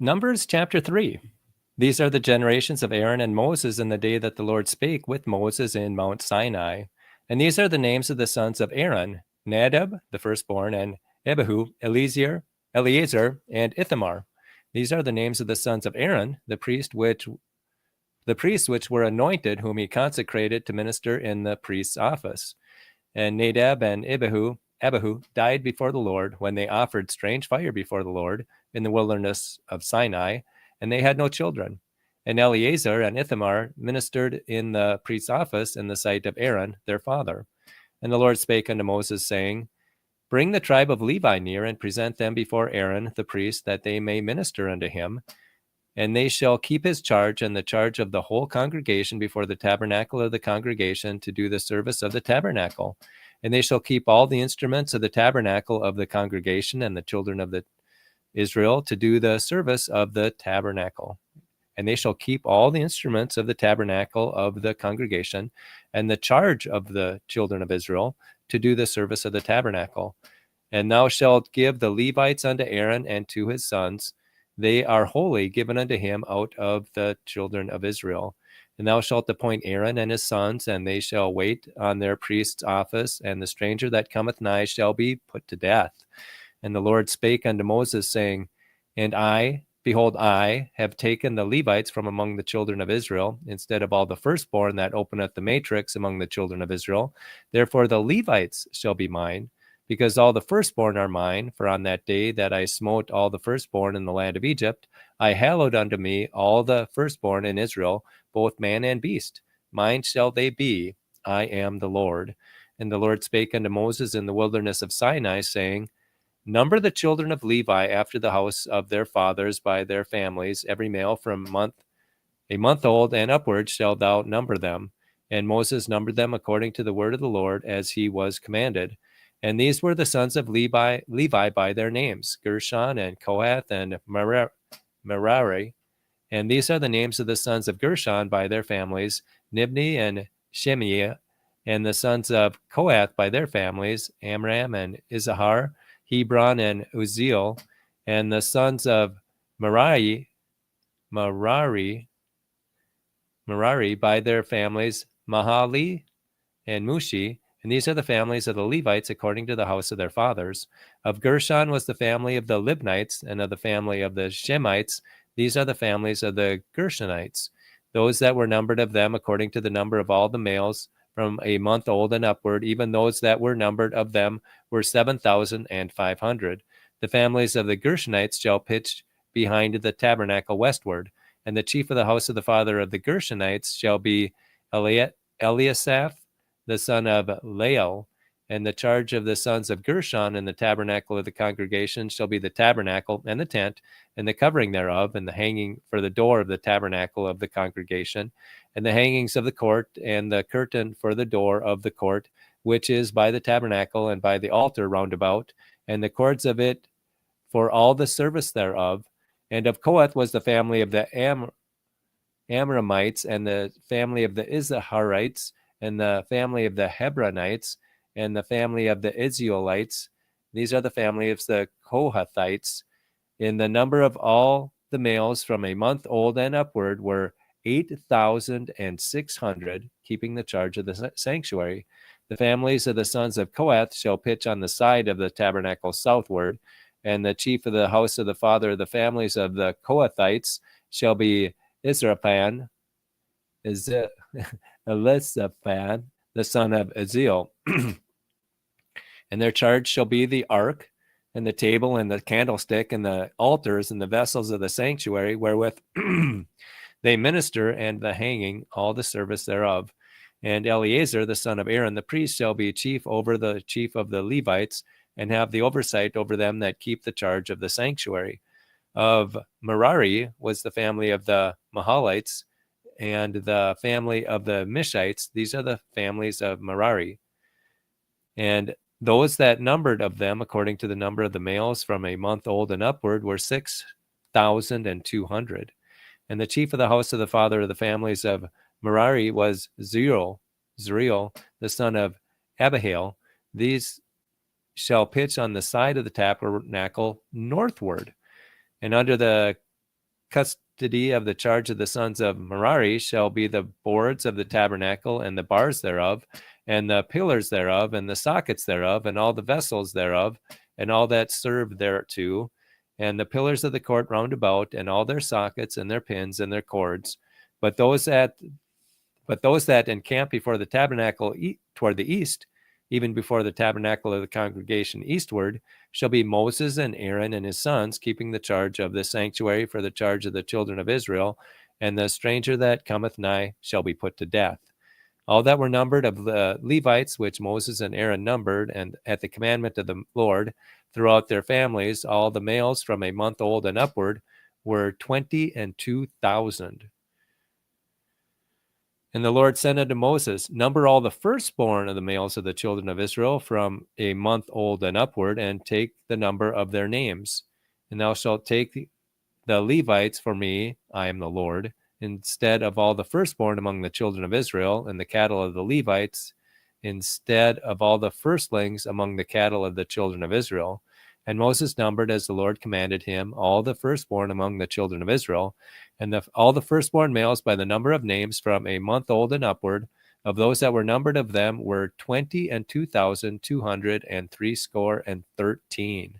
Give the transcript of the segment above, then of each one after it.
Numbers chapter 3. These are the generations of Aaron and Moses in the day that the Lord spake with Moses in Mount Sinai. And these are the names of the sons of Aaron: Nadab, the firstborn, and Abihu, Eleazar, and Ithamar. These are the names of the sons of Aaron, the priests which were anointed, whom he consecrated to minister in the priest's office. And Nadab and Abihu died before the Lord when they offered strange fire before the Lord in the wilderness of Sinai, and they had no children. And Eleazar and Ithamar ministered in the priest's office in the sight of Aaron, their father. And the Lord spake unto Moses, saying, Bring the tribe of Levi near, and present them before Aaron the priest, that they may minister unto him. And they shall keep his charge and the charge of the whole congregation before the tabernacle of the congregation to do the service of the tabernacle. And they shall keep all the instruments of the tabernacle of the congregation and the children of Israel to do the service of the tabernacle. And they shall keep all the instruments of the tabernacle of the congregation and the charge of the children of Israel to do the service of the tabernacle. And thou shalt give the Levites unto Aaron and to his sons. They are wholly given unto him out of the children of Israel. And thou shalt appoint Aaron and his sons, and they shall wait on their priest's office, and the stranger that cometh nigh shall be put to death. And the Lord spake unto Moses, saying, And I, behold, I have taken the Levites from among the children of Israel, instead of all the firstborn that openeth the matrix among the children of Israel. Therefore the Levites shall be mine, because all the firstborn are mine. For on that day that I smote all the firstborn in the land of Egypt, I hallowed unto me all the firstborn in Israel, both man and beast. Mine shall they be, I am the Lord. And the Lord spake unto Moses in the wilderness of Sinai, saying, Number the children of Levi after the house of their fathers by their families, every male from a month old and upward shalt thou number them. And Moses numbered them according to the word of the Lord, as he was commanded. And these were the sons of Levi by their names, Gershon and Kohath and Merari. And these are the names of the sons of Gershon by their families, Nibni and Shimei. And the sons of Kohath by their families, Amram and Izahar, Hebron and Uzziel. And the sons of Merari by their families, Mahali and Mushi. And these are the families of the Levites according to the house of their fathers. Of Gershon was the family of the Libnites, and of the family of the Shemites, these are the families of the Gershonites. Those that were numbered of them according to the number of all the males from a month old and upward, even those that were numbered of them were 7,500. The families of the Gershonites shall pitch behind the tabernacle westward. And the chief of the house of the father of the Gershonites shall be Eliasaph, the son of Lael. And the charge of the sons of Gershon in the tabernacle of the congregation shall be the tabernacle and the tent, and the covering thereof, and the hanging for the door of the tabernacle of the congregation, and the hangings of the court, and the curtain for the door of the court, which is by the tabernacle and by the altar round about, and the cords of it for all the service thereof. And of Kohath was the family of the Amramites, and the family of the Izaharites, and the family of the Hebronites, and the family of the Israelites. These are the families of the Kohathites. In the number of all the males from a month old and upward were 8,600, keeping the charge of the sanctuary. The families of the sons of Kohath shall pitch on the side of the tabernacle southward, and the chief of the house of the father of the families of the Kohathites shall be Elizaphan, the son of Aziel. And their charge shall be the ark, and the table, and the candlestick, and the altars, and the vessels of the sanctuary, wherewith they minister, and the hanging, all the service thereof. And Eleazar, the son of Aaron, the priest, shall be chief over the chief of the Levites, and have the oversight over them that keep the charge of the sanctuary. Of Merari was the family of the Mahalites, and the family of the Mishites. These are the families of Merari. And those that numbered of them, according to the number of the males from a month old and upward, were 6,200. And the chief of the house of the father of the families of Merari was Zeriel, the son of Abihail. These shall pitch on the side of the tabernacle northward. And under the custody of the charge of the sons of Merari shall be the boards of the tabernacle and the bars thereof, and the pillars thereof, and the sockets thereof, and all the vessels thereof, and all that serve thereto, and the pillars of the court round about, and all their sockets, and their pins, and their cords. But those that encamp before the tabernacle toward the east, even before the tabernacle of the congregation eastward, shall be Moses and Aaron and his sons, keeping the charge of the sanctuary for the charge of the children of Israel, and the stranger that cometh nigh shall be put to death. All that were numbered of the Levites, which Moses and Aaron numbered, and at the commandment of the Lord, throughout their families, all the males from a month old and upward, were 22,000. And the Lord said unto Moses, number all the firstborn of the males of the children of Israel from a month old and upward, and take the number of their names. And thou shalt take the Levites for me, I am the Lord, instead of all the firstborn among the children of Israel, and the cattle of the Levites, instead of all the firstlings among the cattle of the children of Israel. And Moses numbered, as the Lord commanded him, all the firstborn among the children of Israel, and all the firstborn males by the number of names from a month old and upward, of those that were numbered of them, were 22,213.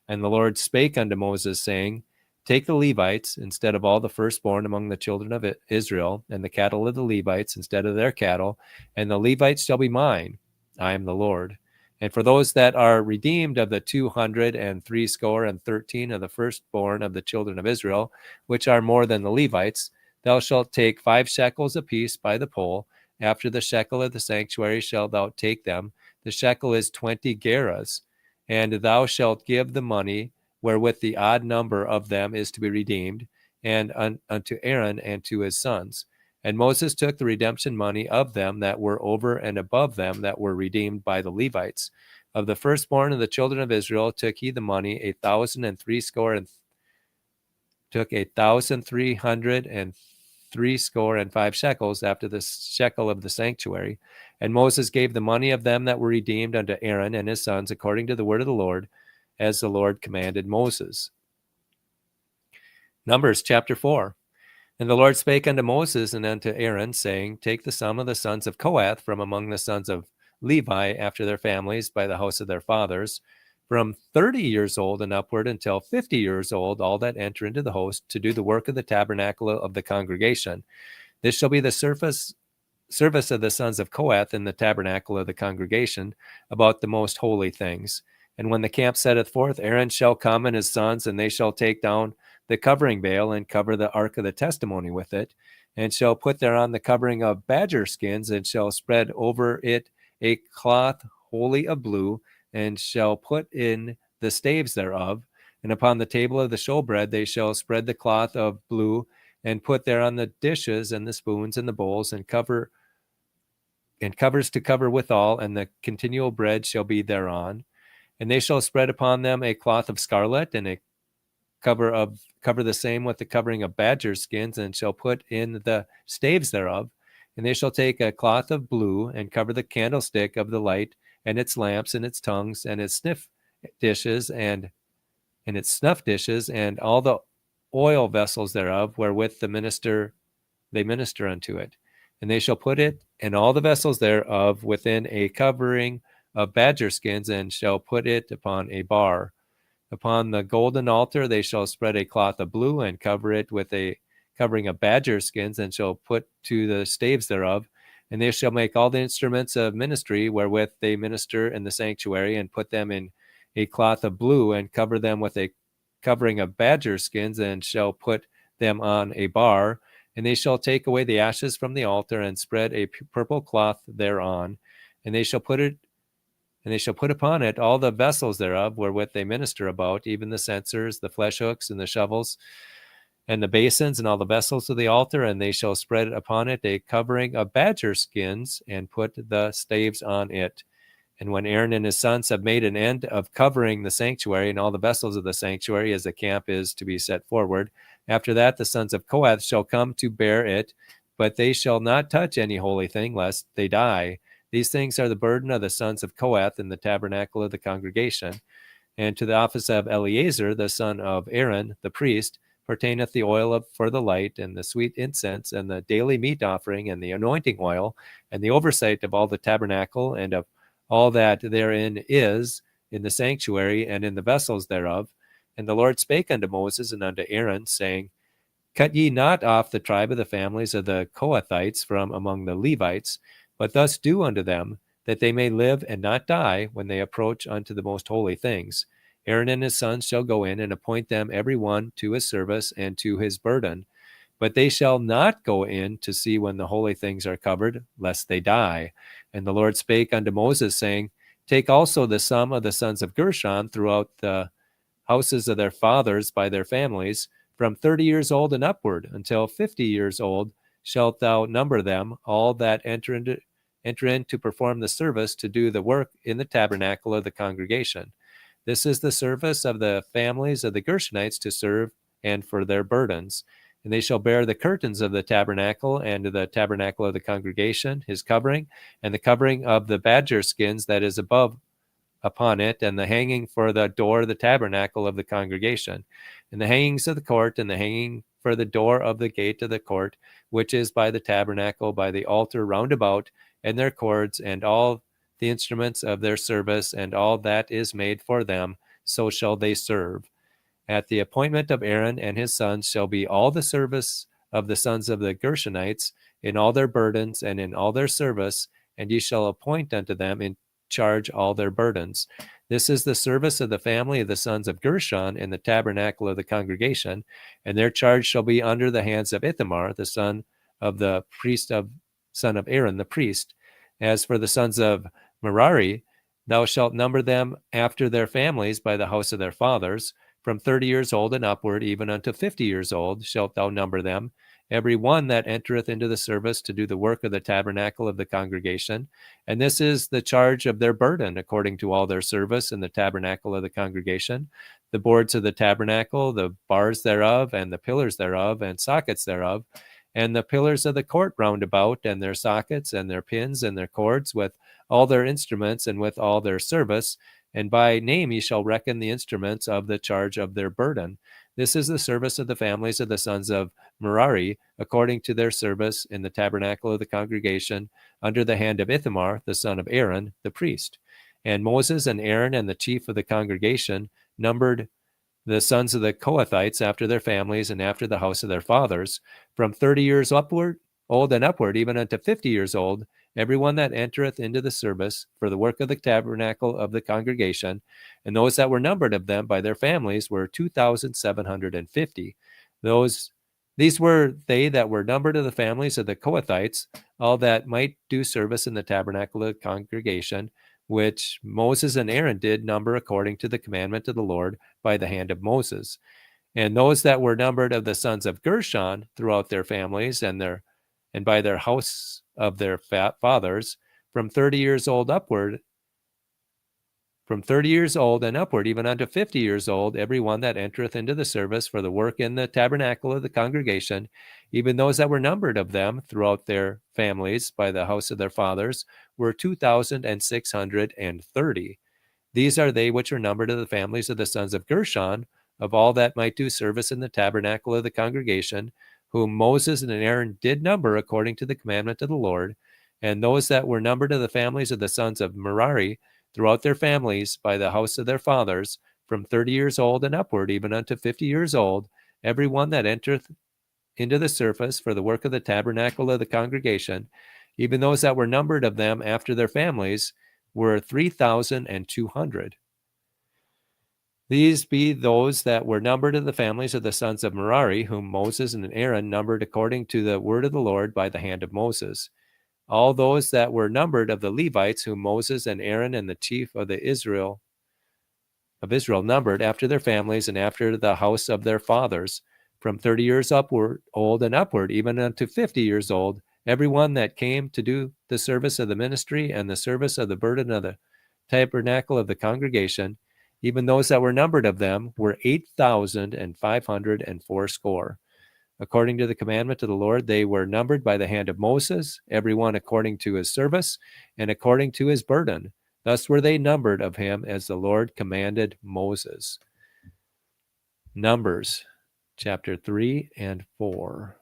And the Lord spake unto Moses, saying, take the Levites instead of all the firstborn among the children of Israel, and the cattle of the Levites instead of their cattle, and the Levites shall be mine. I am the Lord. And for those that are redeemed of the 213 of the firstborn of the children of Israel, which are more than the Levites, thou shalt take 5 shekels apiece by the pole. After the shekel of the sanctuary shalt thou take them. The shekel is 20 gerahs. And thou shalt give the money wherewith the odd number of them is to be redeemed, and unto Aaron and to his sons. And Moses took the redemption money of them that were over and above them that were redeemed by the Levites. Of the firstborn of the children of Israel took he the money 1,305 shekels after the shekel of the sanctuary. And Moses gave the money of them that were redeemed unto Aaron and his sons according to the word of the Lord, as the Lord commanded Moses. Numbers chapter 4. And the Lord spake unto Moses and unto Aaron, saying, take the sum of the sons of Kohath from among the sons of Levi after their families by the house of their fathers, from 30 years old and upward until 50 years old, all that enter into the host to do the work of the tabernacle of the congregation. This shall be the service of the sons of Kohath in the tabernacle of the congregation about the most holy things. And when the camp setteth forth, Aaron shall come and his sons, and they shall take down the covering veil and cover the ark of the testimony with it, and shall put thereon the covering of badger skins, and shall spread over it a cloth wholly of blue, and shall put in the staves thereof. And upon the table of the showbread they shall spread the cloth of blue, and put thereon the dishes and the spoons and the bowls, and covers to cover withal, and the continual bread shall be thereon. And they shall spread upon them a cloth of scarlet, and a cover the same with the covering of badger skins, and shall put in the staves thereof. And they shall take a cloth of blue, and cover the candlestick of the light, and its lamps, and its tongues, and its snuff dishes, and all the oil vessels thereof, wherewith they minister unto it. And they shall put it and all the vessels thereof within a covering of badger skins, and shall put it upon a bar. Upon the golden altar they shall spread a cloth of blue, and cover it with a covering of badger skins, and shall put to the staves thereof. And they shall make all the instruments of ministry wherewith they minister in the sanctuary, and put them in a cloth of blue, and cover them with a covering of badger skins, and shall put them on a bar. And they shall take away the ashes from the altar, and spread a purple cloth thereon. And they shall put upon it all the vessels thereof, wherewith they minister about, even the censers, the flesh hooks, and the shovels, and the basins, and all the vessels of the altar. And they shall spread upon it a covering of badger skins, and put the staves on it. And when Aaron and his sons have made an end of covering the sanctuary and all the vessels of the sanctuary, as the camp is to be set forward, after that the sons of Kohath shall come to bear it, but they shall not touch any holy thing, lest they die. These things are the burden of the sons of Kohath in the tabernacle of the congregation. And to the office of Eleazar, the son of Aaron, the priest, pertaineth the oil for the light, and the sweet incense, and the daily meat offering, and the anointing oil, and the oversight of all the tabernacle, and of all that therein is, in the sanctuary, and in the vessels thereof. And the Lord spake unto Moses and unto Aaron, saying, Cut ye not off the tribe of the families of the Kohathites from among the Levites, but thus do unto them, that they may live and not die when they approach unto the most holy things. Aaron and his sons shall go in and appoint them every one to his service and to his burden. But they shall not go in to see when the holy things are covered, lest they die. And the Lord spake unto Moses, saying, Take also the sum of the sons of Gershon throughout the houses of their fathers by their families, from 30 years old and upward, until 50 years old shalt thou number them, all that enter in to perform the service, to do the work in the tabernacle of the congregation. This is the service of the families of the Gershonites, to serve and for their burdens. And they shall bear the curtains of the tabernacle, and the tabernacle of the congregation, his covering, and the covering of the badger skins that is above upon it, and the hanging for the door of the tabernacle of the congregation, and the hangings of the court, and the hanging for the door of the gate of the court, which is by the tabernacle, by the altar round about, and their cords, and all the instruments of their service, and all that is made for them, so shall they serve. At the appointment of Aaron and his sons shall be all the service of the sons of the Gershonites, in all their burdens and in all their service, and ye shall appoint unto them in charge all their burdens. This is the service of the family of the sons of Gershon in the tabernacle of the congregation, and their charge shall be under the hands of Ithamar, the son of Aaron the priest. As for the sons of Merari, thou shalt number them after their families by the house of their fathers. From 30 years old and upward, even unto 50 years old, shalt thou number them, every one that entereth into the service to do the work of the tabernacle of the congregation. And this is the charge of their burden, according to all their service in the tabernacle of the congregation: the boards of the tabernacle, the bars thereof, and the pillars thereof, and sockets thereof, and the pillars of the court round about, and their sockets, and their pins, and their cords, with all their instruments, and with all their service. And by name ye shall reckon the instruments of the charge of their burden. This is the service of the families of the sons of Merari, according to their service in the tabernacle of the congregation, under the hand of Ithamar, the son of Aaron, the priest. And Moses and Aaron and the chief of the congregation numbered the sons of the Kohathites after their families and after the house of their fathers, from 30 years old and upward, even unto 50 years old, every one that entereth into the service for the work of the tabernacle of the congregation. And those that were numbered of them by their families were 2,750. These were they that were numbered of the families of the Kohathites, all that might do service in the tabernacle of the congregation, which Moses and Aaron did number according to the commandment of the Lord by the hand of Moses. And those that were numbered of the sons of Gershon throughout their families and by their house of their fathers, from 30 years old and upward, even unto 50 years old, every one that entereth into the service for the work in the tabernacle of the congregation, even those that were numbered of them throughout their families by the house of their fathers, were 2,630. These are they which are numbered of the families of the sons of Gershon, of all that might do service in the tabernacle of the congregation, whom Moses and Aaron did number according to the commandment of the Lord. And those that were numbered of the families of the sons of Merari throughout their families by the house of their fathers, from 30 years old and upward, even unto 50 years old, every one that entereth into the service for the work of the tabernacle of the congregation, even those that were numbered of them after their families, were 3,200. These be those that were numbered of the families of the sons of Merari, whom Moses and Aaron numbered according to the word of the Lord by the hand of Moses. All those that were numbered of the Levites, whom Moses and Aaron and the chief of Israel numbered after their families and after the house of their fathers, from 30 years old and upward, even unto 50 years old, every one that came to do the service of the ministry and the service of the burden of the tabernacle of the congregation, even those that were numbered of them, were 8,540. According to the commandment of the Lord, they were numbered by the hand of Moses, every one according to his service and according to his burden. Thus were they numbered of him as the Lord commanded Moses. Numbers chapter 3 and 4.